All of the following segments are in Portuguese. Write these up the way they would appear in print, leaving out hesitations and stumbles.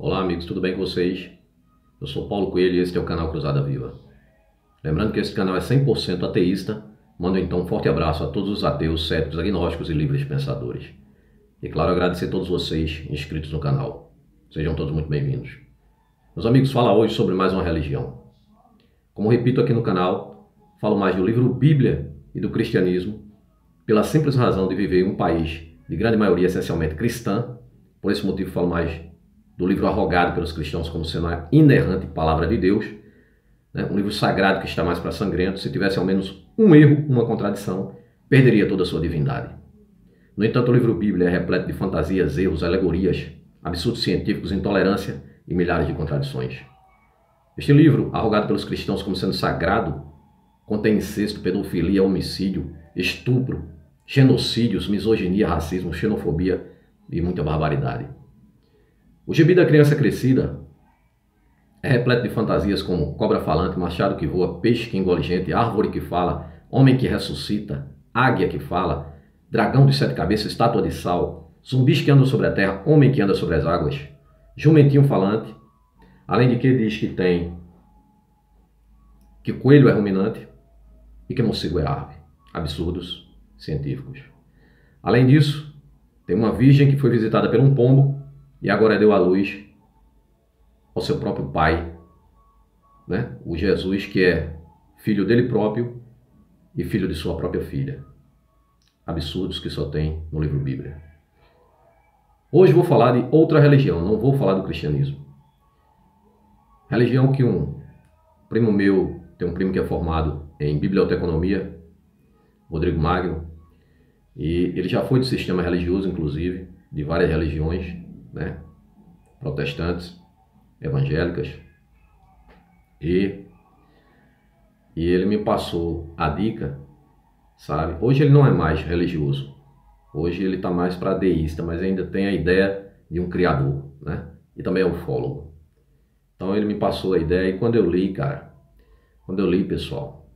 Olá amigos, tudo bem com vocês? Eu sou Paulo Coelho e este é o canal Cruzada Viva. Lembrando que esse canal é 100% ateísta, mando então um forte abraço a todos os ateus, céticos, agnósticos e livres pensadores. E claro, agradecer a todos vocês inscritos no canal. Sejam todos muito bem-vindos. Meus amigos, fala hoje sobre mais uma religião. Como repito aqui no canal, falo mais do livro Bíblia e do cristianismo, pela simples razão de viver em um país de grande maioria essencialmente cristã. Por esse motivo falo mais do livro arrogado pelos cristãos como sendo a inerrante palavra de Deus, né? Um livro sagrado que está mais para sangrento. Se tivesse ao menos um erro, uma contradição, perderia toda a sua divindade. No entanto, o livro Bíblia é repleto de fantasias, erros, alegorias, absurdos científicos, intolerância e milhares de contradições. Este livro, arrogado pelos cristãos como sendo sagrado, contém incesto, pedofilia, homicídio, estupro, genocídios, misoginia, racismo, xenofobia e muita barbaridade. O gibi da criança crescida é repleto de fantasias como cobra falante, machado que voa, peixe que engole gente, árvore que fala, homem que ressuscita, águia que fala, dragão de 7 cabeças, estátua de sal, zumbis que andam sobre a terra, homem que anda sobre as águas, jumentinho falante, além de que diz que coelho é ruminante e que morcego é ave. Absurdos científicos. Além disso, tem uma virgem que foi visitada por um pombo e agora deu à luz ao seu próprio pai, né? O Jesus, que é filho dele próprio e filho de sua própria filha. Absurdos que só tem no livro Bíblia. Hoje vou falar de outra religião, não vou falar do cristianismo. Religião que um primo meu, tem um primo que é formado em biblioteconomia, Rodrigo Magno, e ele já foi do sistema religioso, inclusive, de várias religiões, né? Protestantes, evangélicas, e ele me passou a dica, sabe? Hoje ele não é mais religioso, hoje ele está mais para deísta, mas ainda tem a ideia de um criador, né? E também é ufólogo. Então ele me passou a ideia e quando eu li, pessoal,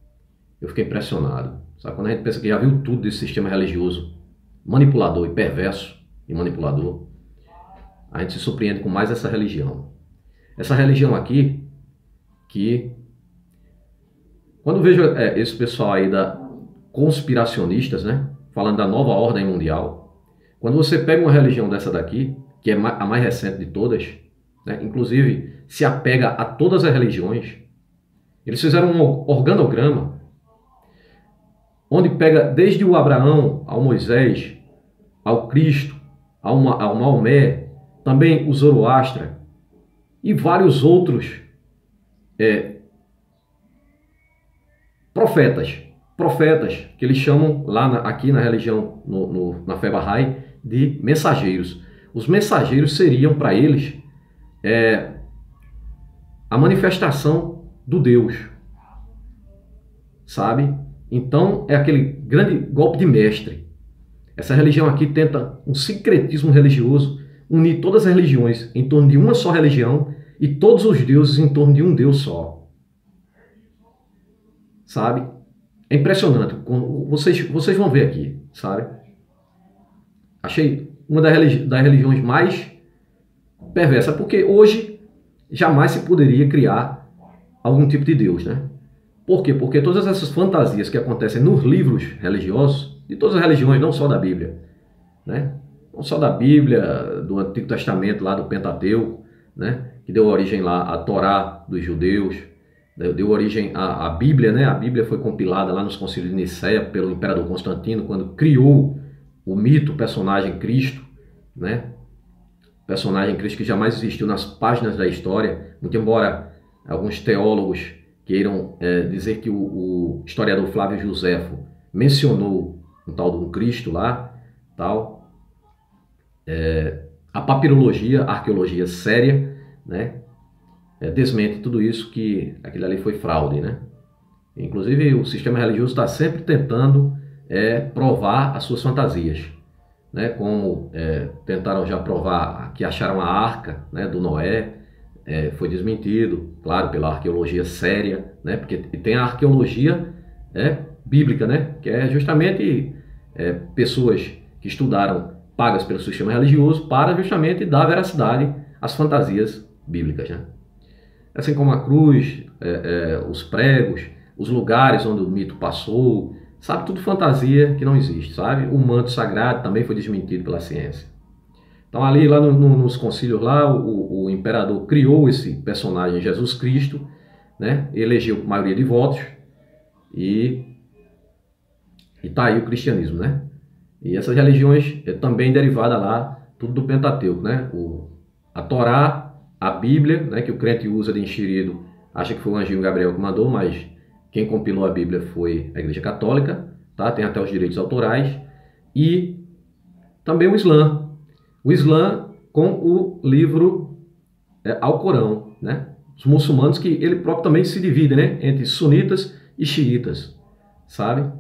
eu fiquei impressionado. Sabe? Quando a gente pensa que já viu tudo desse sistema religioso manipulador e perverso e manipulador, a gente se surpreende com mais essa religião. Essa religião aqui, que quando eu vejo esse pessoal aí conspiracionistas, né, falando da nova ordem mundial, quando você pega uma religião dessa daqui, que é a mais recente de todas, né, inclusive se apega a todas as religiões, eles fizeram um organograma onde pega desde o Abraão, ao Moisés, ao Cristo, ao Maomé, também o Zoroastra e vários outros profetas, que eles chamam lá aqui na religião, na fé Bahá'í, de mensageiros. Os mensageiros seriam para eles a manifestação do Deus, sabe? Então é aquele grande golpe de mestre. Essa religião aqui tenta um sincretismo religioso, unir todas as religiões em torno de uma só religião e todos os deuses em torno de um Deus só. Sabe? É impressionante. Vocês vão ver aqui, sabe? Achei uma das religiões mais perversas, porque hoje jamais se poderia criar algum tipo de Deus, né? Por quê? Porque todas essas fantasias que acontecem nos livros religiosos, de todas as religiões, não só da Bíblia, né? Não só da Bíblia, do Antigo Testamento, lá do Pentateuco, né? Que deu origem lá à Torá dos judeus, deu origem à Bíblia, né? A Bíblia foi compilada lá nos concílios de Nicéia pelo imperador Constantino, quando criou o mito, o personagem Cristo, né? Personagem Cristo que jamais existiu nas páginas da história, muito embora alguns teólogos queiram dizer que o historiador Flávio Joséfo mencionou um tal de um Cristo lá, tal. A papirologia, a arqueologia séria, né, desmente tudo isso, que aquilo ali foi fraude, né? Inclusive o sistema religioso está sempre tentando provar as suas fantasias, né? Como tentaram já provar que acharam a arca, né, do Noé, foi desmentido, claro, pela arqueologia séria, né? Porque tem a arqueologia bíblica, né? Que é justamente pessoas que estudaram, pagas pelo sistema religioso, para justamente dar veracidade as fantasias bíblicas, né? Assim como a cruz, os pregos, os lugares onde o mito passou, sabe? Tudo fantasia que não existe, sabe? O manto sagrado também foi desmentido pela ciência. Então ali lá nos concílios lá, o imperador criou esse personagem Jesus Cristo, né? Elegeu maioria de votos e tá aí o cristianismo, né? E essas religiões também derivadas lá, tudo do Pentateuco, né? A Torá, a Bíblia, né? Que o crente usa de enxerido, acha que foi o anjinho Gabriel que mandou, mas quem compilou a Bíblia foi a Igreja Católica, tá? Tem até os direitos autorais. E também o Islã. O Islã com o livro Alcorão, né? Os muçulmanos, que ele próprio também se divide, né? Entre sunitas e xiitas, sabe?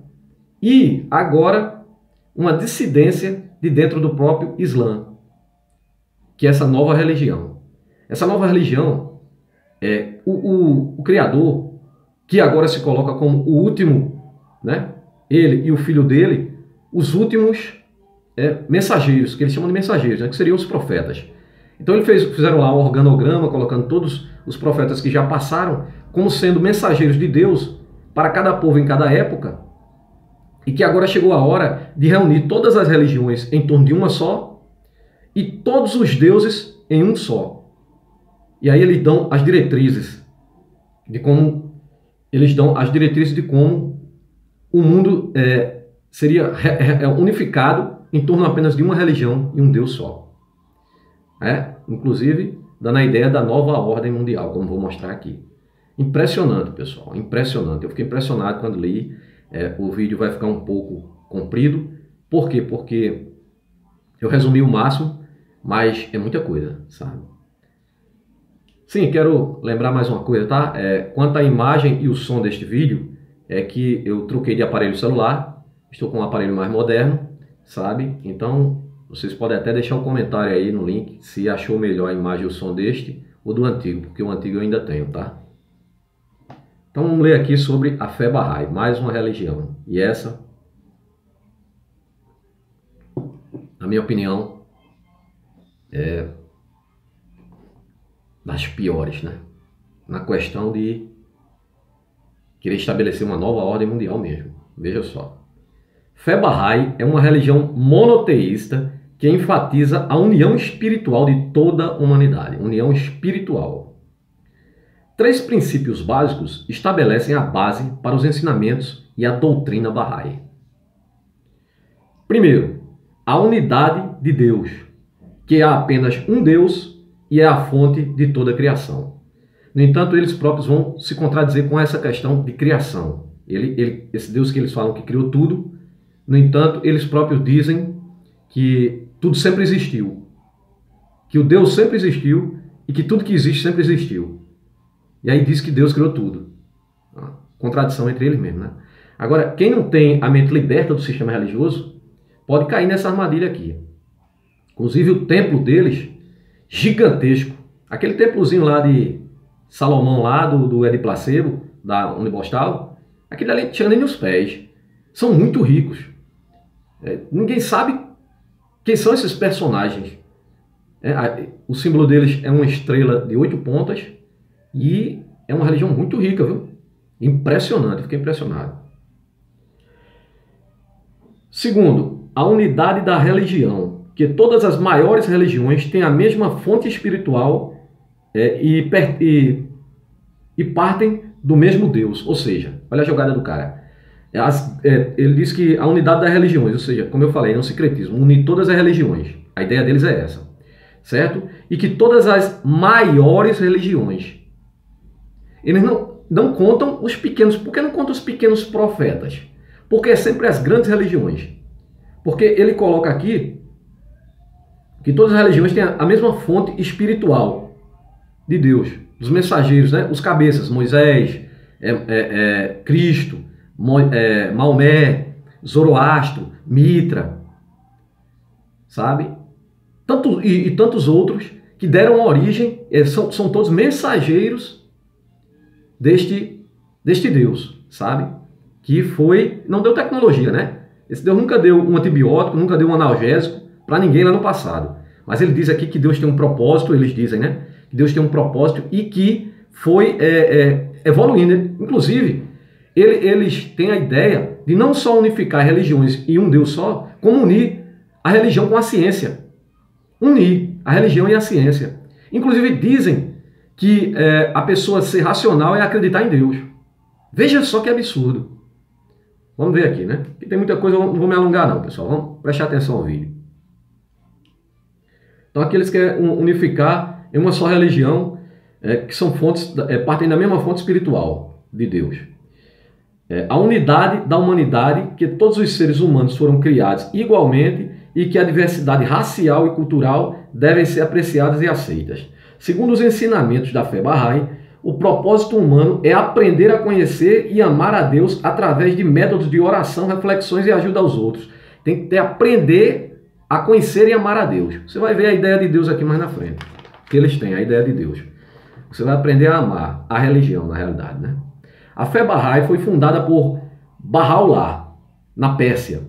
E agora uma dissidência de dentro do próprio Islã, que é essa nova religião. Essa nova religião é o Criador, que agora se coloca como o último, né? Ele e o filho dele, os últimos mensageiros, que eles chamam de mensageiros, né? Que seriam os profetas. Então eles fizeram lá um organograma, colocando todos os profetas que já passaram como sendo mensageiros de Deus para cada povo em cada época, e que agora chegou a hora de reunir todas as religiões em torno de uma só e todos os deuses em um só. E aí eles dão as diretrizes de como o mundo seria unificado em torno apenas de uma religião e um Deus só. Inclusive dando a ideia da nova ordem mundial, como vou mostrar aqui. Impressionante, pessoal, impressionante. Eu fiquei impressionado quando li. O vídeo vai ficar um pouco comprido. Por quê? Porque eu resumi o máximo, mas é muita coisa, sabe? Sim, quero lembrar mais uma coisa, tá? Quanto à imagem e o som deste vídeo, é que eu troquei de aparelho celular, estou com um aparelho mais moderno, sabe? Então, vocês podem até deixar um comentário aí no link, se achou melhor a imagem e o som deste ou do antigo, porque o antigo eu ainda tenho, tá? Então vamos ler aqui sobre a fé Bahá'í, mais uma religião. E essa, na minha opinião, é das piores, né? Na questão de querer estabelecer uma nova ordem mundial mesmo. Veja só. Fé Bahá'í é uma religião monoteísta que enfatiza a união espiritual de toda a humanidade. União espiritual. 3 princípios básicos estabelecem a base para os ensinamentos e a doutrina Bahá'í. Primeiro, a unidade de Deus, que há apenas um Deus e é a fonte de toda a criação. No entanto, eles próprios vão se contradizer com essa questão de criação. Esse Deus que eles falam que criou tudo, no entanto, eles próprios dizem que tudo sempre existiu. Que o Deus sempre existiu e que tudo que existe sempre existiu. E aí diz que Deus criou tudo. Contradição entre eles mesmos, né? Agora, quem não tem a mente liberta do sistema religioso pode cair nessa armadilha aqui. Inclusive o templo deles, gigantesco. Aquele templozinho lá de Salomão, lá do Edi Placebo, da Unibostal, aquele ali não tinha nem os pés. São muito ricos. Ninguém sabe quem são esses personagens. O símbolo deles é uma estrela de 8 pontas. E é uma religião muito rica, viu? Impressionante, fiquei impressionado. Segundo, a unidade da religião, que todas as maiores religiões têm a mesma fonte espiritual e partem do mesmo Deus. Ou seja, olha a jogada do cara. Ele diz que a unidade das religiões, ou seja, como eu falei, é um secretismo, unir todas as religiões. A ideia deles é essa, certo? E que todas as maiores religiões, eles não contam os pequenos. Por que não contam os pequenos profetas? Porque é sempre as grandes religiões. Porque ele coloca aqui que todas as religiões têm a mesma fonte espiritual de Deus. Os mensageiros, né? Os cabeças, Moisés, Cristo, Maomé, Zoroastro, Mitra, sabe? E tantos outros que deram origem, são todos mensageiros deste Deus, sabe? Que não deu tecnologia, né? Esse Deus nunca deu um antibiótico, nunca deu um analgésico para ninguém lá no passado. Mas ele diz aqui que Deus tem um propósito, eles dizem, né? Que Deus tem um propósito e que foi evoluindo. Inclusive, eles têm a ideia de não só unificar religiões em um Deus só, como unir a religião com a ciência. Unir a religião e a ciência. Inclusive dizem que a pessoa ser racional é acreditar em Deus. Veja só que absurdo. Vamos ver aqui, né? Aqui tem muita coisa, não vou me alongar não, pessoal. Vamos prestar atenção ao vídeo. Então aqui eles querem unificar em uma só religião, que são fontes, partem da mesma fonte espiritual de Deus. A unidade da humanidade, que todos os seres humanos foram criados igualmente e que a diversidade racial e cultural devem ser apreciadas e aceitas. Segundo os ensinamentos da fé Bahá'í, o propósito humano é aprender a conhecer e amar a Deus através de métodos de oração, reflexões e ajuda aos outros. Tem que aprender a conhecer e amar a Deus. Você vai ver a ideia de Deus aqui mais na frente. Que eles têm, a ideia de Deus. Você vai aprender a amar a religião, na realidade, né? A fé Bahá'í foi fundada por Bahá'u'lláh, na Pérsia.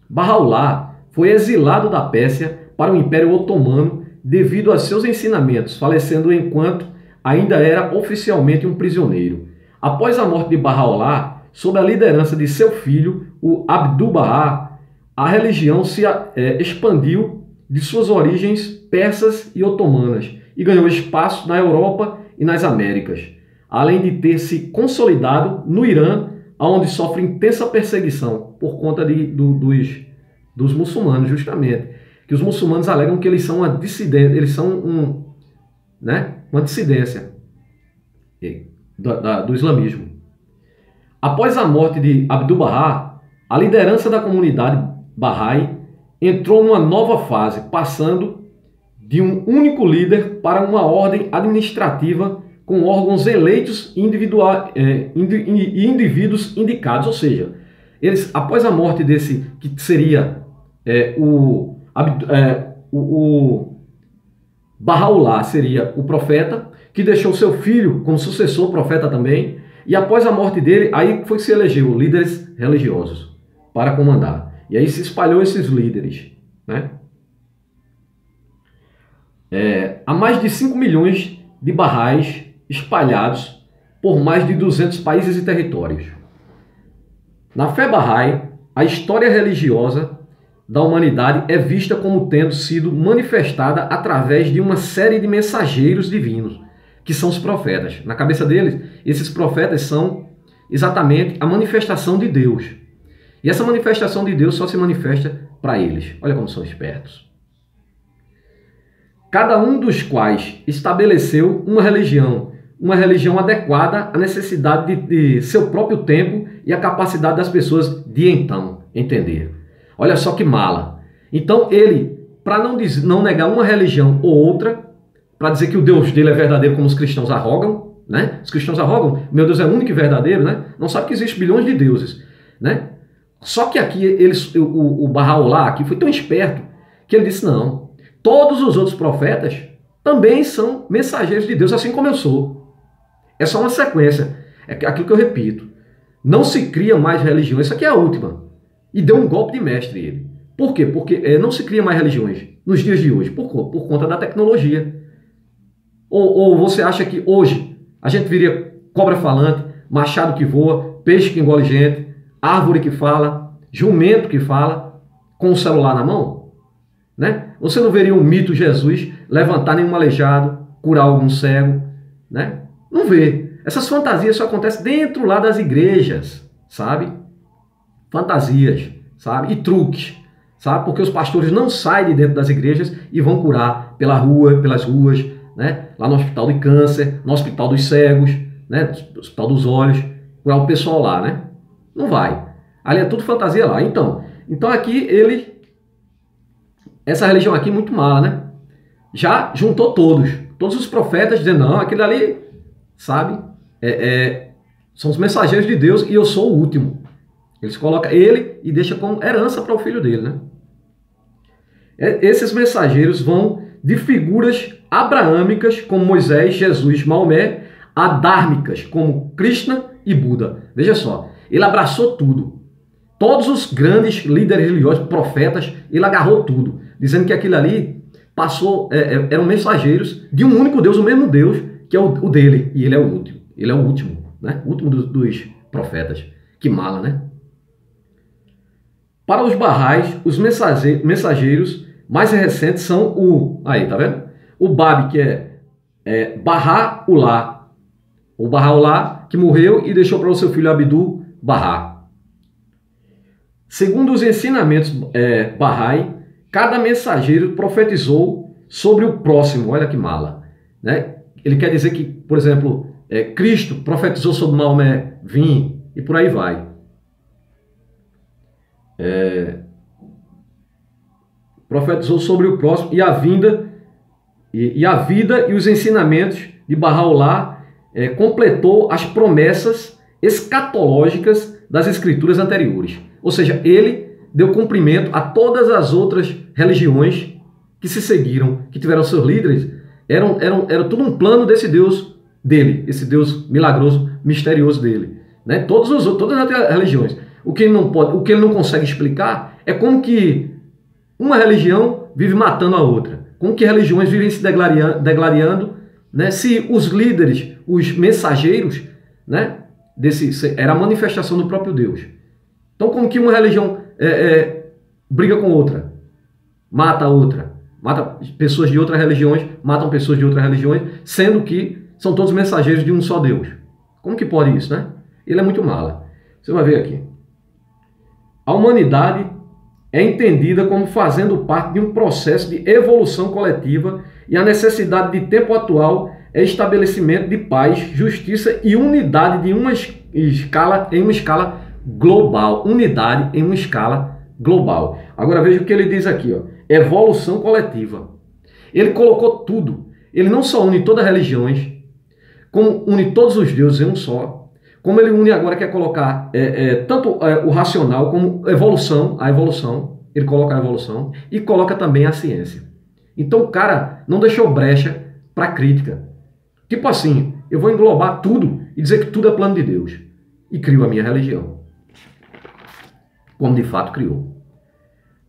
Bahá'u'lláh foi exilado da Pérsia para o Império Otomano devido a seus ensinamentos, falecendo enquanto ainda era oficialmente um prisioneiro. Após a morte de Bahá'u'lláh, sob a liderança de seu filho, o Abdu'l-Bahá, a religião se expandiu de suas origens persas e otomanas e ganhou espaço na Europa e nas Américas, além de ter se consolidado no Irã, onde sofre intensa perseguição por conta dos muçulmanos, justamente. Que os muçulmanos alegam que eles são uma dissidência, eles são uma dissidência do islamismo. Após a morte de Abdu'l-Bahá, a liderança da comunidade Bahá'í entrou numa nova fase, passando de um único líder para uma ordem administrativa com órgãos eleitos e indivíduos indicados. Ou seja, eles, após a morte desse, que seria o Bahá'u'lláh, seria o profeta, que deixou seu filho como sucessor, profeta também, e após a morte dele, aí foi que se elegeu líderes religiosos para comandar. E aí se espalhou esses líderes, né? Há mais de 5 milhões de Bahá'ís espalhados por mais de 200 países e territórios. Na fé Bahá'í, a história religiosa da humanidade é vista como tendo sido manifestada através de uma série de mensageiros divinos, que são os profetas. Na cabeça deles, esses profetas são exatamente a manifestação de Deus. E essa manifestação de Deus só se manifesta para eles. Olha como são espertos. Cada um dos quais estabeleceu uma religião adequada à necessidade de seu próprio tempo e à capacidade das pessoas de então entender. Olha só que mala. Então ele, para não negar uma religião ou outra, para dizer que o Deus dele é verdadeiro como os cristãos arrogam, né? Os cristãos arrogam, meu Deus é único e verdadeiro, né? Não sabe que existem bilhões de deuses, né? Só que aqui o Bahá'u'lláh aqui foi tão esperto que ele disse, não, todos os outros profetas também são mensageiros de Deus, assim como eu sou. É só uma sequência. É aquilo que eu repito. Não se cria mais religiões. Isso aqui é a última. E deu um golpe de mestre ele. Por quê? Porque não se cria mais religiões nos dias de hoje. Por conta da tecnologia. Ou você acha que hoje a gente viria cobra falante, machado que voa, peixe que engole gente, árvore que fala, jumento que fala, com o celular na mão? Né? Você não veria um mito Jesus levantar nenhum aleijado, curar algum cego, né? Não vê. Essas fantasias só acontecem dentro lá das igrejas, sabe? Fantasias, sabe? E truques, sabe? Porque os pastores não saem de dentro das igrejas e vão curar pelas ruas, né? Lá no hospital de câncer, no hospital dos cegos, né? No hospital dos olhos, curar o pessoal lá, né? Não vai. Ali é tudo fantasia lá. Então aqui essa religião aqui é muito mala, né? Já juntou todos os profetas dizendo, não, aquele ali, sabe? São os mensageiros de Deus e eu sou o último. Eles colocam ele e deixam como herança para o filho dele, né? Esses mensageiros vão de figuras abraâmicas como Moisés, Jesus, Maomé, a dármicas como Krishna e Buda. Veja só, ele abraçou tudo. Todos os grandes líderes religiosos, profetas, ele agarrou tudo, dizendo que aquilo ali eram mensageiros de um único Deus, o mesmo Deus, que é o dele, e ele é o último. Ele é o último, né? O último dos profetas. Que mala, né? Para os Bahais, os mensageiros mais recentes são aí, tá vendo? O Bab, que é Baha'u'lláh. O Baha'u'lláh, que morreu e deixou para o seu filho Abdul Bahá. Segundo os ensinamentos Bahá'í, cada mensageiro profetizou sobre o próximo. Olha que mala, né? Ele quer dizer que, por exemplo, Cristo profetizou sobre Maomé, vim, e por aí vai. Profetizou sobre o próximo e a vinda, e a vida e os ensinamentos de Baha'u'lláh completou as promessas escatológicas das escrituras anteriores. Ou seja, ele deu cumprimento a todas as outras religiões que se seguiram, que tiveram seus líderes. Era tudo um plano desse Deus dele, esse Deus milagroso, misterioso dele, né? Todas as outras religiões. O que ele não consegue explicar é como que uma religião vive matando a outra, como que religiões vivem se degladiando, né? Se os líderes, os mensageiros, né? Era a manifestação do próprio Deus. Então, como que uma religião briga com outra, mata a outra, mata pessoas de outras religiões, matam pessoas de outras religiões, sendo que são todos mensageiros de um só Deus? Como que pode isso, né? Ele é muito mala. Você vai ver aqui. A humanidade é entendida como fazendo parte de um processo de evolução coletiva e a necessidade de tempo atual é estabelecimento de paz, justiça e unidade em uma escala global. Unidade em uma escala global. Agora veja o que ele diz aqui, ó. Evolução coletiva. Ele colocou tudo. Ele não só une todas as religiões, como une todos os deuses em um só. Como ele une agora, quer colocar tanto o racional como a evolução. Ele coloca a evolução e coloca também a ciência. Então o cara não deixou brecha para crítica. Tipo assim, eu vou englobar tudo e dizer que tudo é plano de Deus. E crio a minha religião. Como de fato criou.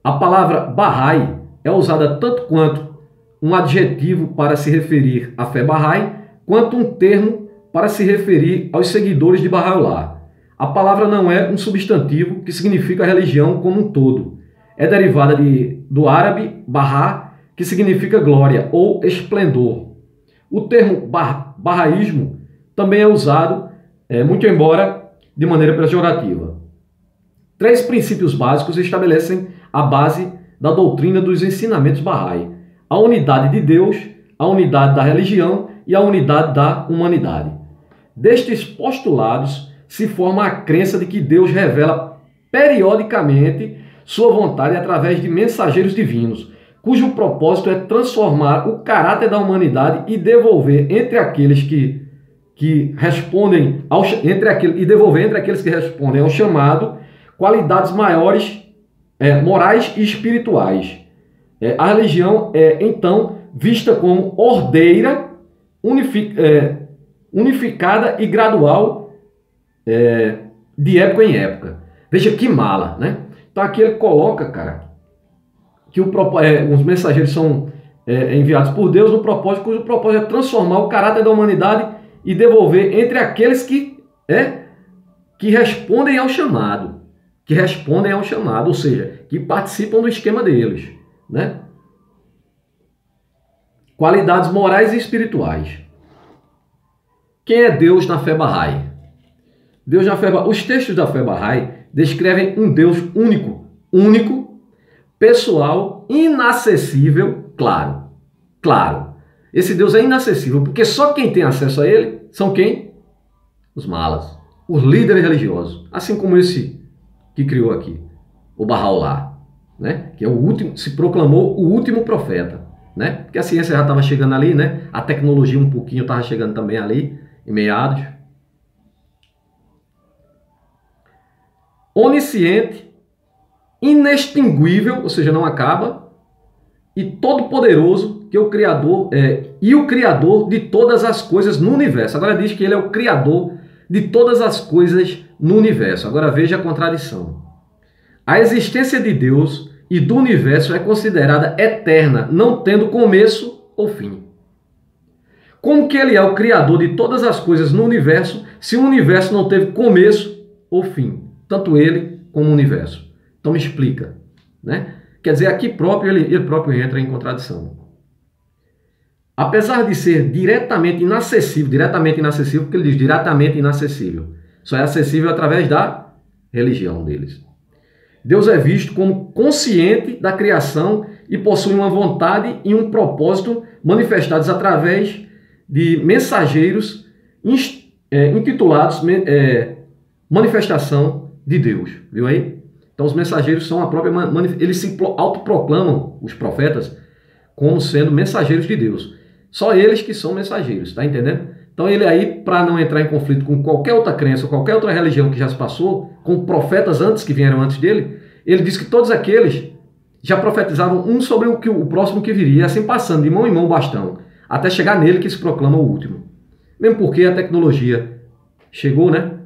A palavra Bahá'í é usada tanto quanto um adjetivo para se referir à fé Bahá'í, quanto um termo para se referir aos seguidores de Baha'u'lláh. A palavra não é um substantivo que significa a religião como um todo. É derivada do árabe Bahá, que significa glória ou esplendor. O termo Bahá'ísmo também é usado, muito embora de maneira pejorativa. 3 princípios básicos estabelecem a base da doutrina dos ensinamentos Bahá'í: a unidade de Deus, a unidade da religião e a unidade da humanidade. Destes postulados se forma a crença de que Deus revela periodicamente sua vontade através de mensageiros divinos, cujo propósito é transformar o caráter da humanidade e devolver entre aqueles que respondem entre aqueles que respondem ao chamado qualidades maiores, morais e espirituais. A religião é então vista como ordeira, unificada e gradual, de época em época. Veja que mala, né? Então aqui ele coloca, cara, que os mensageiros são enviados por Deus no propósito, cujo propósito é transformar o caráter da humanidade e devolver entre aqueles que respondem ao chamado. Que respondem ao chamado, ou seja, que participam do esquema deles, né? Qualidades morais e espirituais. Quem é Deus na fé Bahá'í? Deus na fé Bahá'í. Os textos da fé Bahá'í descrevem um Deus único, pessoal, inacessível, claro. Esse Deus é inacessível, porque só quem tem acesso a ele são quem? Os malas, os líderes religiosos, assim como esse que criou aqui, o Baha'u'lláh, né? Que é o último, se proclamou o último profeta, né? Porque a ciência já estava chegando ali, né? A tecnologia um pouquinho estava chegando também ali, em meados. Onisciente, inextinguível, ou seja, não acaba, e todo-poderoso, que é o Criador, e o Criador de todas as coisas no universo. Agora diz que ele é o Criador de todas as coisas no universo. Agora veja a contradição. A existência de Deus e do universo é considerada eterna, não tendo começo ou fim. Como que ele é o criador de todas as coisas no universo, se o universo não teve começo ou fim? Tanto ele como o universo. Então me explica, né? Quer dizer, aqui próprio ele próprio entra em contradição. Apesar de ser diretamente inacessível, porque ele diz diretamente inacessível, só é acessível através da religião deles. Deus é visto como consciente da criação e possui uma vontade e um propósito manifestados através de mensageiros intitulados manifestação de Deus. Viu aí? Então os mensageiros são a própria... Eles se autoproclamam, os profetas, como sendo mensageiros de Deus. Só eles que são mensageiros, tá entendendo? Então ele aí, para não entrar em conflito com qualquer outra crença, qualquer outra religião que já se passou, com profetas antes que vieram antes dele, ele diz que todos aqueles já profetizavam um sobre o próximo que viria, assim passando de mão em mão o bastão, até chegar nele que se proclama o último. Mesmo porque a tecnologia chegou, né?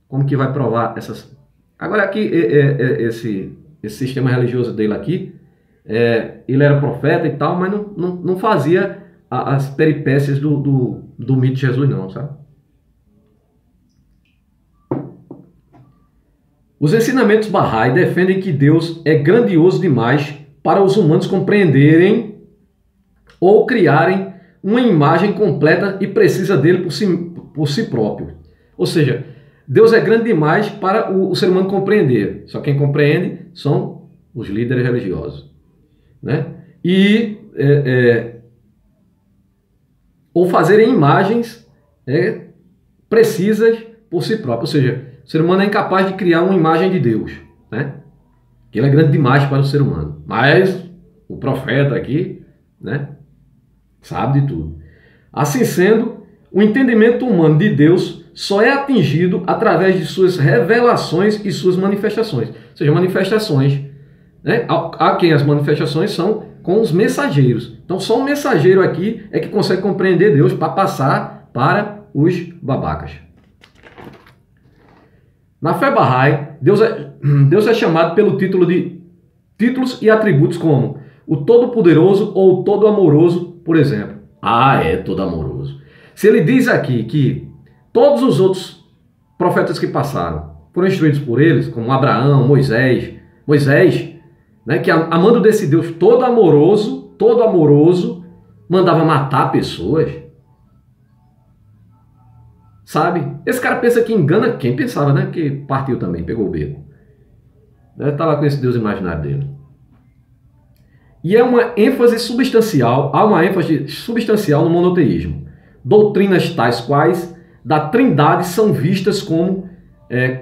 Como que vai provar essas... Agora aqui, esse sistema religioso dele aqui, ele era profeta e tal, mas não fazia as peripécias do mito de Jesus não, sabe? Os ensinamentos Bahá'í defendem que Deus é grandioso demais para os humanos compreenderem ou criarem uma imagem completa e precisa dele por si próprio. Ou seja, Deus é grande demais para o ser humano compreender. Só quem compreende são os líderes religiosos, né? E ou fazerem imagens precisas por si próprio. Ou seja, o ser humano é incapaz de criar uma imagem de Deus, né? Ele é grande demais para o ser humano. Mas o profeta aqui, né, sabe de tudo. Assim sendo, o entendimento humano de Deus só é atingido através de suas revelações e suas manifestações. Ou seja, manifestações, né? Há quem as manifestações são com os mensageiros. Então só um mensageiro aqui é que consegue compreender Deus para passar para os babacas. Na fé Bahá'í, Deus é chamado pelo título de títulos e atributos como o Todo-Poderoso ou o Todo-Amoroso, por exemplo. É Todo-Amoroso. Se ele diz aqui que todos os outros profetas que passaram foram instruídos por eles, como Abraão, Moisés, né, que amando desse Deus todo amoroso, mandava matar pessoas. Sabe? Esse cara pensa que engana quem pensava, né? Que partiu também, pegou o beco. Deve estar lá com esse Deus imaginário dele. E há uma ênfase substancial no monoteísmo. Doutrinas tais quais da Trindade são vistas como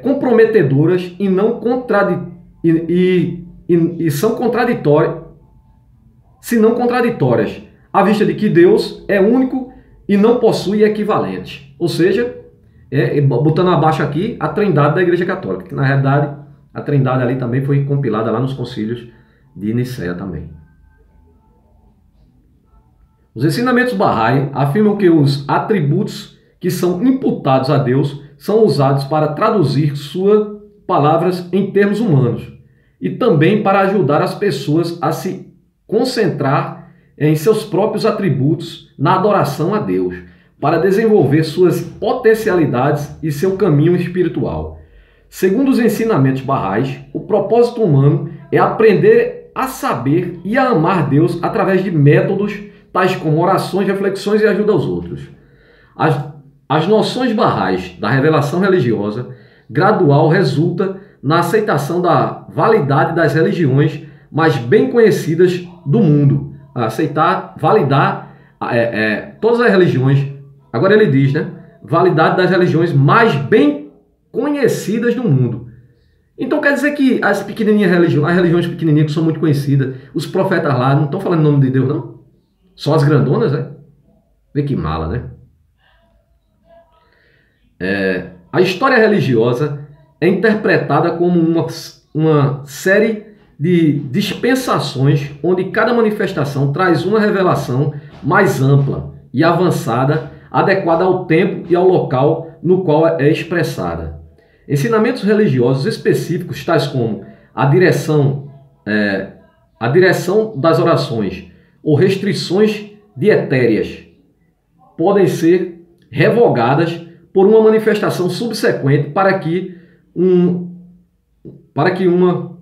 comprometedoras e não são contraditórias, se não contraditórias, à vista de que Deus é único e não possui equivalente. Ou seja, botando abaixo aqui a Trindade da Igreja Católica, que na realidade a Trindade ali também foi compilada lá nos concílios de Nicéia também. Os ensinamentos Bahá'í afirmam que os atributos que são imputados a Deus são usados para traduzir suas palavras em termos humanos e também para ajudar as pessoas a se concentrar em seus próprios atributos na adoração a Deus, para desenvolver suas potencialidades e seu caminho espiritual. Segundo os ensinamentos Bahá'ís, o propósito humano é aprender a saber e a amar Deus através de métodos tais como orações, reflexões e ajuda aos outros. As noções Bahá'ís da revelação religiosa gradual resulta na aceitação da validade das religiões mais bem conhecidas do mundo. Validar todas as religiões. Agora ele diz, né? Validade das religiões mais bem conhecidas do mundo. Então quer dizer que as religiões pequenininhas que são muito conhecidas, os profetas lá não estão falando em nome de Deus, não? Só as grandonas, né? Vê que mala, né? A história religiosa é interpretada como uma série de dispensações onde cada manifestação traz uma revelação mais ampla e avançada, adequada ao tempo e ao local no qual é expressada. Ensinamentos religiosos específicos, tais como a direção a direção das orações ou restrições dietérias podem ser revogadas por uma manifestação subsequente para que uma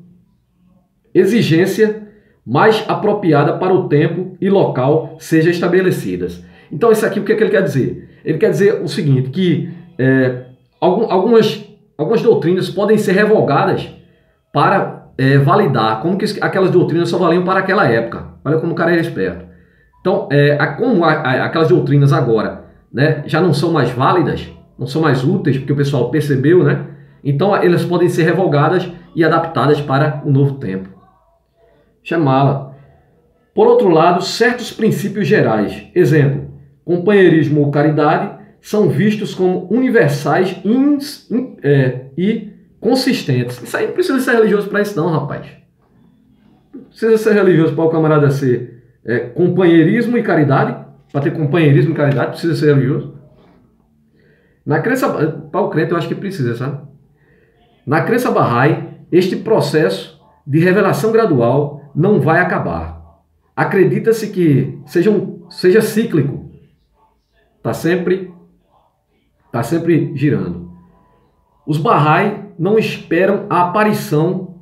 exigência mais apropriada para o tempo e local seja estabelecida. Então, isso aqui, o que é que ele quer dizer? Ele quer dizer o seguinte, que algumas doutrinas podem ser revogadas para validar, como que aquelas doutrinas só valiam para aquela época. Olha como o cara é esperto. Então, como aquelas doutrinas agora, né, já não são mais válidas, não são mais úteis, porque o pessoal percebeu, né? Então, elas podem ser revogadas e adaptadas para o novo tempo. Chamá-la. Por outro lado, certos princípios gerais, exemplo, companheirismo ou caridade, são vistos como universais e consistentes. Isso aí não precisa ser religioso para isso não, rapaz. Não precisa ser religioso para o camarada ser companheirismo e caridade. Para ter companheirismo e caridade, precisa ser religioso. Na crença, para o crente eu acho que precisa, sabe? Na crença Bahá'í, este processo de revelação gradual não vai acabar. Acredita-se que seja cíclico. Está sempre girando. Os Bahá'í não esperam a aparição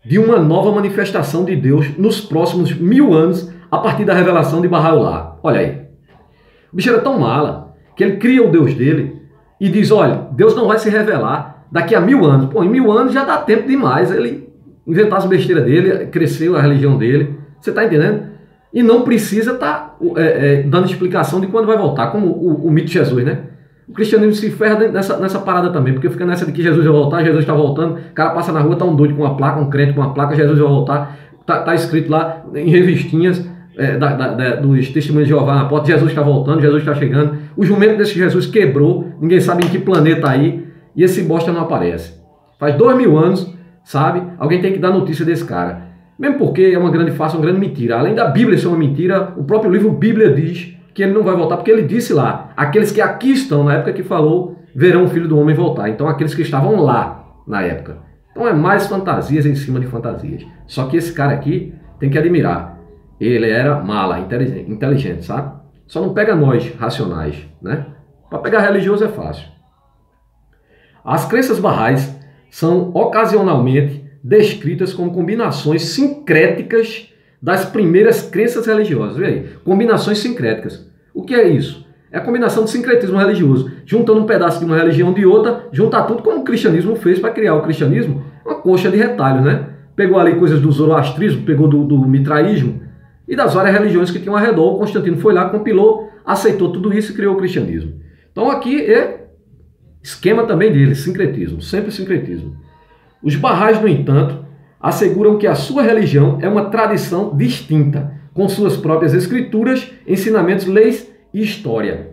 de uma nova manifestação de Deus nos próximos 1000 anos a partir da revelação de Baha'u'lláh. Olha aí. O bicho era tão mala que ele cria o Deus dele e diz, olha, Deus não vai se revelar daqui a 1000 anos. Pô, em 1000 anos já dá tempo demais ele inventar as besteiras dele, cresceu a religião dele. Você está entendendo? E não precisa estar dando explicação de quando vai voltar, como o mito de Jesus, né? O cristianismo se ferra nessa parada também, porque fica nessa de que Jesus vai voltar, Jesus está voltando, o cara passa na rua, tá um doido com uma placa, um crente com uma placa, Jesus vai voltar, tá escrito lá em revistinhas dos testemunhos de Jeová na porta, Jesus está voltando, Jesus está chegando, o jumento desse Jesus quebrou, ninguém sabe em que planeta aí, e esse bosta não aparece. Faz 2000 anos, sabe? Alguém tem que dar notícia desse cara. Mesmo porque é uma grande farsa, uma grande mentira. Além da Bíblia ser uma mentira, o próprio livro Bíblia diz que ele não vai voltar, porque ele disse lá, aqueles que aqui estão, na época que falou, verão o Filho do Homem voltar. Então, aqueles que estavam lá, na época. Então, é mais fantasias em cima de fantasias. Só que esse cara aqui tem que admirar. Ele era mala, inteligente, sabe? Só não pega nós, racionais, né? Para pegar religioso é fácil. As crenças Bahá'ís são ocasionalmente descritas como combinações sincréticas das primeiras crenças religiosas. Vê aí, combinações sincréticas. O que é isso? É a combinação de sincretismo religioso, juntando um pedaço de uma religião de outra, juntar tudo como o cristianismo fez para criar o cristianismo, uma coxa de retalho, né? Pegou ali coisas do zoroastrismo, pegou do mitraísmo e das várias religiões que tinham ao redor. O Constantino foi lá, compilou, aceitou tudo isso e criou o cristianismo. Então aqui é esquema também dele, sincretismo, sempre sincretismo. Os Bahá'ís, no entanto, asseguram que a sua religião é uma tradição distinta, com suas próprias escrituras, ensinamentos, leis e história.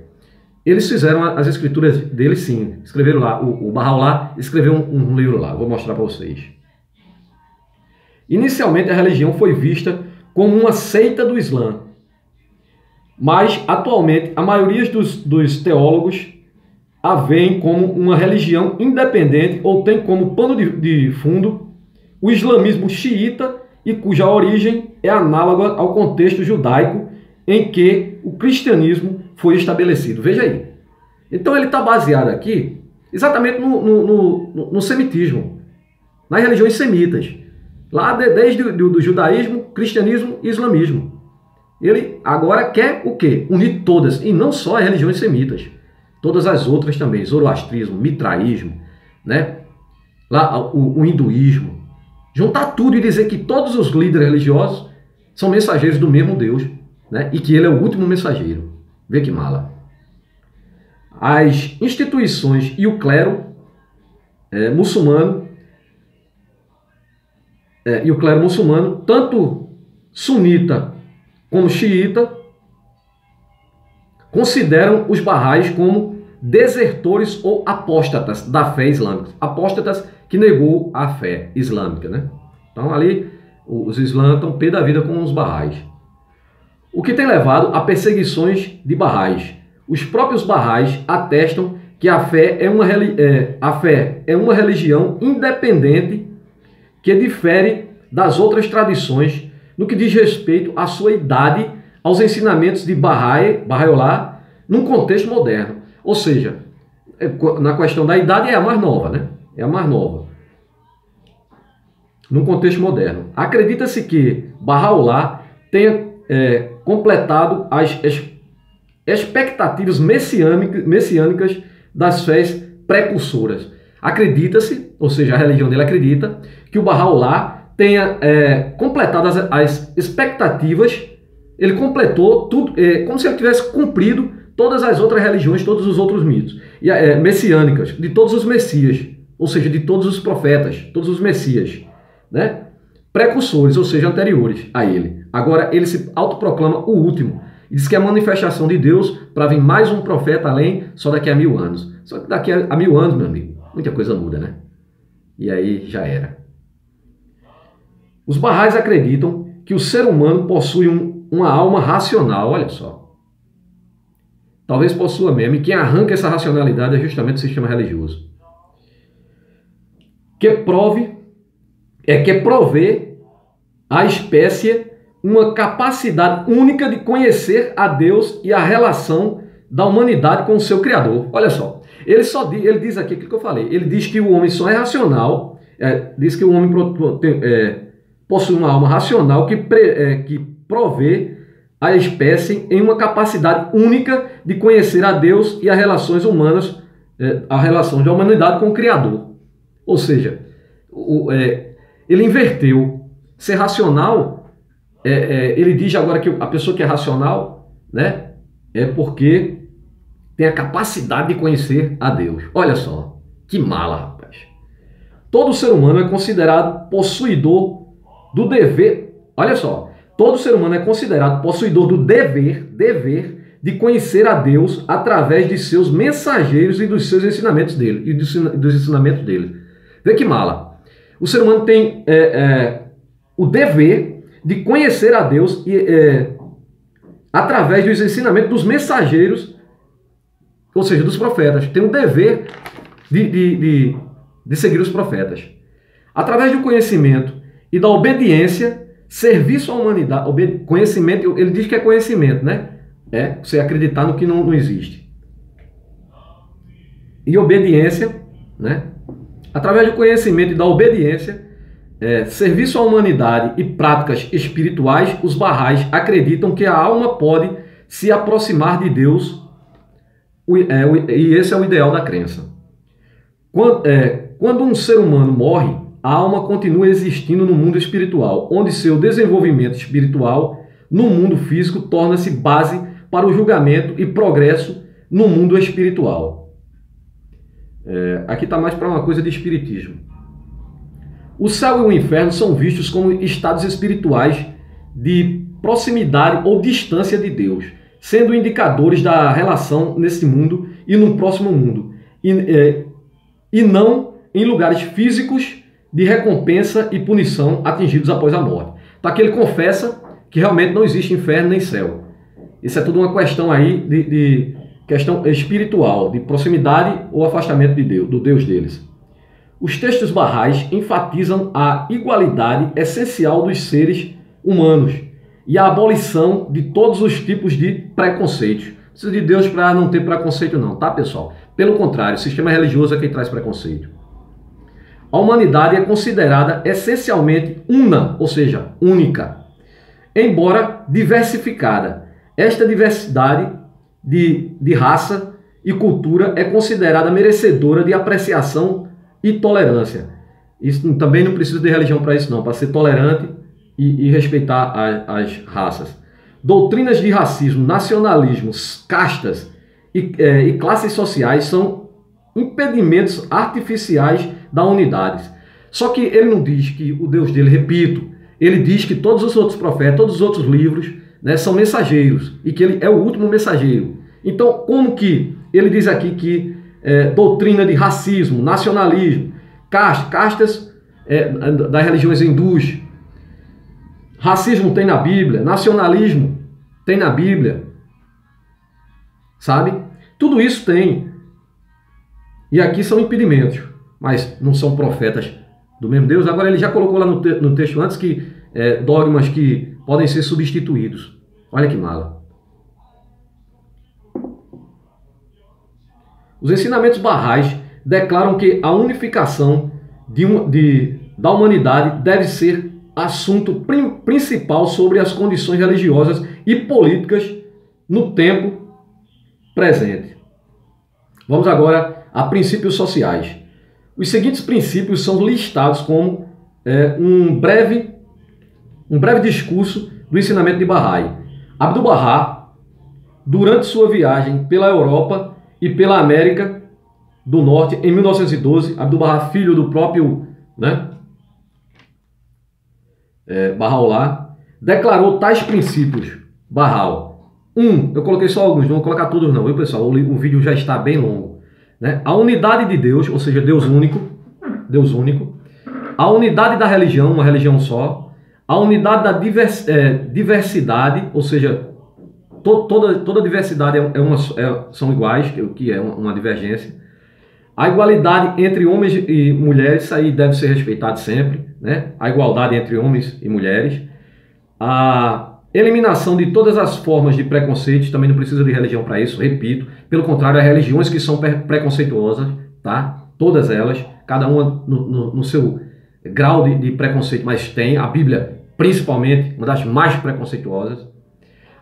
Eles fizeram as escrituras deles, sim. Escreveram lá, o Baha'u'lláh escreveu um livro lá, vou mostrar para vocês. Inicialmente a religião foi vista como uma seita do Islã, mas atualmente a maioria dos teólogos a veem como uma religião independente ou tem como pano de fundo o islamismo xiita e cuja origem é análoga ao contexto judaico em que o cristianismo foi estabelecido. Veja aí. Então ele está baseado aqui exatamente no semitismo, nas religiões semitas. Lá desde o judaísmo, cristianismo e islamismo. Ele agora quer o quê? Unir todas, e não só as religiões semitas. Todas as outras também, zoroastrismo, mitraísmo, né? Lá o hinduísmo. Juntar tudo e dizer que todos os líderes religiosos são mensageiros do mesmo Deus, né? E que ele é o último mensageiro. Vê que mala. As instituições e o clero muçulmano, tanto sunita como xiita, consideram os Bahá'ís como desertores ou apóstatas da fé islâmica. Apóstatas que negou a fé islâmica, né? Então ali os islãs estão pé da vida com os Bahá'ís. O que tem levado a perseguições de Bahá'ís. Os próprios Bahá'ís atestam que a fé é uma religião independente que difere das outras tradições no que diz respeito à sua idade, aos ensinamentos de Baha'u'lláh, num contexto moderno. Ou seja, na questão da idade é a mais nova, né? É a mais nova. Num contexto moderno. Acredita-se que Baha'u'lláh tenha completado as expectativas messiânicas das fés precursoras. Acredita-se, ou seja, a religião dele acredita, que o Baha'u'lláh tenha completado as expectativas, ele completou tudo, como se ele tivesse cumprido todas as outras religiões, todos os outros mitos messiânicas, de todos os messias, ou seja, de todos os profetas, todos os messias, né? Precursores, ou seja, anteriores a ele. Agora ele se autoproclama o último e diz que é a manifestação de Deus para vir mais um profeta além só daqui a 1000 anos. Só que daqui a 1000 anos, meu amigo, muita coisa muda, né? E aí já era. Os Baha'is acreditam que o ser humano possui uma alma racional, olha só. Talvez possua mesmo, e quem arranca essa racionalidade é justamente o sistema religioso. Que provê à espécie uma capacidade única de conhecer a Deus e a relação da humanidade com o seu Criador. Olha só, ele diz aqui aquilo que eu falei, ele diz que o homem só é racional, diz que o homem possui uma alma racional que provê a espécie em uma capacidade única de conhecer a Deus e as relações humanas, a relação da humanidade com o Criador. Ou seja, ele inverteu. Ser racional, ele diz agora que a pessoa que é racional, né, é porque tem a capacidade de conhecer a Deus. Olha só, que mala, rapaz. Todo ser humano é considerado possuidor do dever, olha só, todo ser humano é considerado possuidor do dever de conhecer a Deus através de seus mensageiros e dos seus ensinamentos dele, e dos ensinamentos dele. Vê que mala. O ser humano tem o dever de conhecer a Deus através dos ensinamentos dos mensageiros, ou seja, dos profetas. Tem o dever de seguir os profetas. Através do conhecimento e da obediência, serviço à humanidade. Conhecimento, ele diz que é conhecimento, né? É você acreditar no que não existe. E obediência, né? Através do conhecimento e da obediência, serviço à humanidade e práticas espirituais, os Baha'is acreditam que a alma pode se aproximar de Deus, e esse é o ideal da crença. Quando um ser humano morre, a alma continua existindo no mundo espiritual, onde seu desenvolvimento espiritual no mundo físico torna-se base para o julgamento e progresso no mundo espiritual. Aqui está mais para uma coisa de espiritismo. O céu e o inferno são vistos como estados espirituais de proximidade ou distância de Deus, sendo indicadores da relação nesse mundo e no próximo mundo, e não em lugares físicos de recompensa e punição atingidos após a morte. Então aqui ele confessa que realmente não existe inferno nem céu. Isso é tudo uma questão aí de questão espiritual, de proximidade ou afastamento de Deus, do Deus deles. Os textos Baha'is enfatizam a igualdade essencial dos seres humanos e a abolição de todos os tipos de preconceitos. Não precisa de Deus para não ter preconceito não, tá, pessoal? Pelo contrário, o sistema religioso é quem traz preconceito. A humanidade é considerada essencialmente una, ou seja, única, embora diversificada. Esta diversidade de raça e cultura é considerada merecedora de apreciação e tolerância. Isso também não precisa de religião para isso não, para ser tolerante e respeitar as raças. Doutrinas de racismo, nacionalismo, castas e classes sociais são impedimentos artificiais da unidade. Só que ele não diz que o Deus dele, repito, ele diz que todos os outros profetas, todos os outros livros, né, são mensageiros e que ele é o último mensageiro. Então, como que ele diz aqui que doutrina de racismo, nacionalismo, castas das religiões hindus, racismo tem na Bíblia, nacionalismo tem na Bíblia, sabe? Tudo isso tem. E aqui são impedimentos, mas não são profetas do mesmo Deus. Agora ele já colocou lá no texto antes que dogmas que podem ser substituídos. Olha que mala. Os ensinamentos Bahá'ís declaram que a unificação da humanidade deve ser assunto principal sobre as condições religiosas e políticas no tempo presente. Vamos agora a princípios sociais. Os seguintes princípios são listados como um breve discurso do ensinamento de Bahá'í. Abdu'l-Bahá, durante sua viagem pela Europa e pela América do Norte, em 1912, Abdu'l-Bahá, filho do próprio Bahá'u'lláh, declarou tais princípios. Bahá'í. Eu coloquei só alguns, não vou colocar todos não, viu pessoal? O vídeo já está bem longo. A unidade de Deus, ou seja, Deus único. A unidade da religião, uma religião só. A unidade da diversidade, ou seja, toda diversidade são iguais, que é uma divergência. A igualdade entre homens e mulheres, isso aí deve ser respeitado sempre, a igualdade entre homens e mulheres. A eliminação de todas as formas de preconceitos, também não precisa de religião para isso, repito. Pelo contrário, há religiões que são preconceituosas, tá? Todas elas, cada uma no seu grau de preconceito, mas tem a Bíblia, principalmente, uma das mais preconceituosas.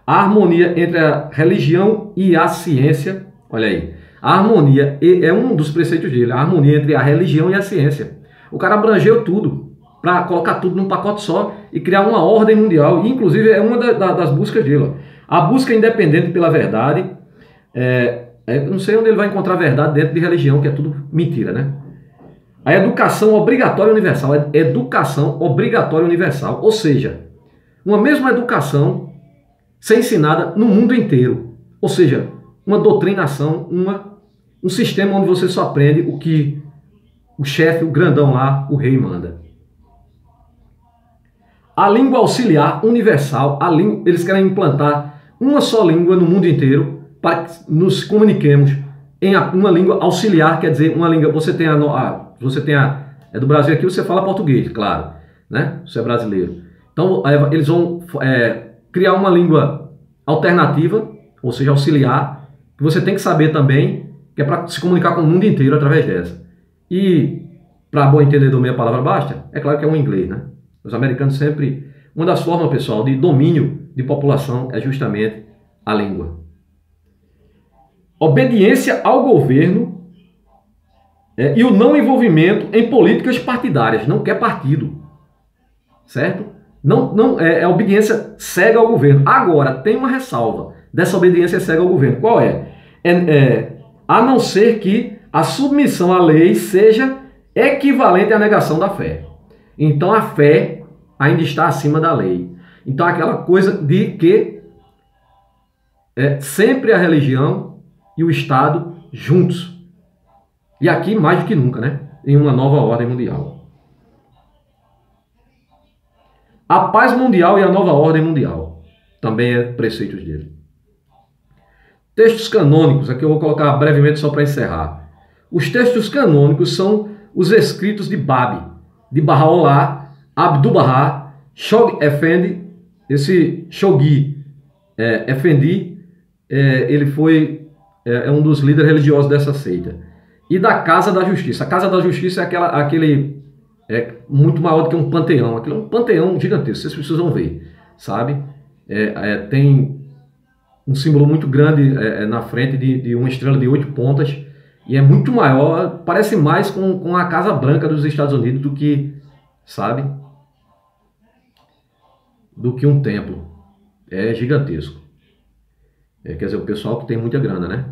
A harmonia entre a religião e a ciência, olha aí, a harmonia é um dos preceitos dele, a harmonia entre a religião e a ciência. O cara abrangeu tudo, para colocar tudo num pacote só e criar uma ordem mundial, e inclusive é uma das buscas dele. Ó. A busca independente pela verdade, eu não sei onde ele vai encontrar verdade dentro de religião, que é tudo mentira, né? A educação obrigatória universal, educação obrigatória universal, ou seja, uma mesma educação ser ensinada no mundo inteiro, ou seja, uma doutrinação, um sistema onde você só aprende o que o chefe, o grandão lá, o rei manda. A língua auxiliar universal, eles querem implantar uma só língua no mundo inteiro para que nos comuniquemos em uma língua auxiliar, quer dizer, uma língua, você tem do Brasil aqui, você fala português, claro, né? Você é brasileiro. Então, eles vão criar uma língua alternativa, ou seja, auxiliar, que você tem que saber também, que é para se comunicar com o mundo inteiro através dessa. E, para bom entendedor, meia palavra basta, é claro que é o inglês, né? Os americanos sempre... Uma das formas, pessoal, de domínio de população é justamente a língua. Obediência ao governo e o não envolvimento em políticas partidárias. Não quer partido. Certo? É obediência cega ao governo. Agora, tem uma ressalva dessa obediência cega ao governo. Qual é? A não ser que a submissão à lei seja equivalente à negação da fé. Então a fé ainda está acima da lei. Então aquela coisa de que sempre a religião e o Estado juntos. E aqui mais do que nunca, né? Em uma nova ordem mundial. A paz mundial e a nova ordem mundial. Também é preceitos dele. Textos canônicos, aqui eu vou colocar brevemente só para encerrar. Os textos canônicos são os escritos de Babi, de Bahá'u'lláh, Abdu'l-Bahá, Shoghi Effendi. Esse Shoghi Effendi, ele foi um dos líderes religiosos dessa seita. E da Casa da Justiça. A Casa da Justiça é aquele muito maior do que um panteão. Aquilo é um panteão gigantesco, vocês precisam ver, sabe? Tem um símbolo muito grande na frente de uma estrela de 8 pontas. E é muito maior, parece mais com a Casa Branca dos Estados Unidos do que, sabe? Do que um templo. É gigantesco. Quer dizer, o pessoal que tem muita grana, né?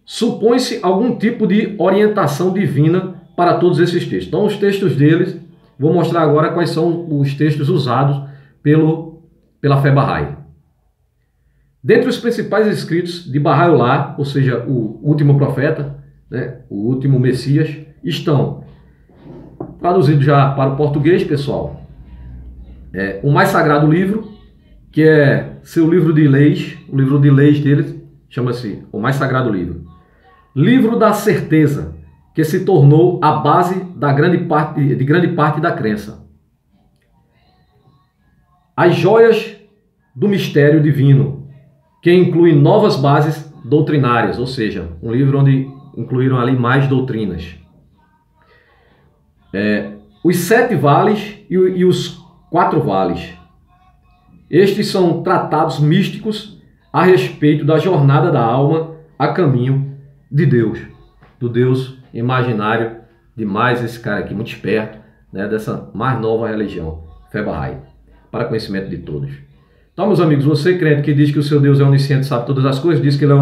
Supõe-se algum tipo de orientação divina para todos esses textos. Então, os textos deles, vou mostrar agora quais são os textos usados pela fé Bahá'í. Dentre os principais escritos de Bahá'u'lláh, ou seja, o último profeta, né, o último Messias, estão, traduzido já para o português, pessoal, o mais sagrado livro, que é seu livro de leis, o livro de leis deles, chama-se o mais sagrado livro. Livro da certeza, que se tornou a base de grande parte da crença. As joias do mistério divino, que inclui novas bases doutrinárias, ou seja, um livro onde incluíram ali mais doutrinas. Os 7 vales e os 4 vales. Estes são tratados místicos a respeito da jornada da alma a caminho de Deus, do Deus imaginário de mais esse cara aqui, muito esperto, né, dessa mais nova religião, Fé Bahá'í, para conhecimento de todos. Então, meus amigos, você crente que diz que o seu Deus é onisciente, sabe todas as coisas, diz que ele é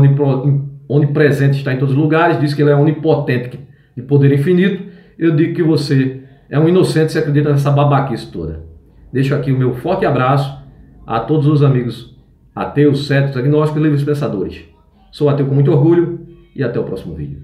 onipresente, está em todos os lugares, diz que ele é onipotente, de poder infinito, eu digo que você é um inocente se acredita nessa babaquice toda. Deixo aqui o meu forte abraço a todos os amigos ateus, céticos, agnósticos e livres pensadores. Sou ateu com muito orgulho e até o próximo vídeo.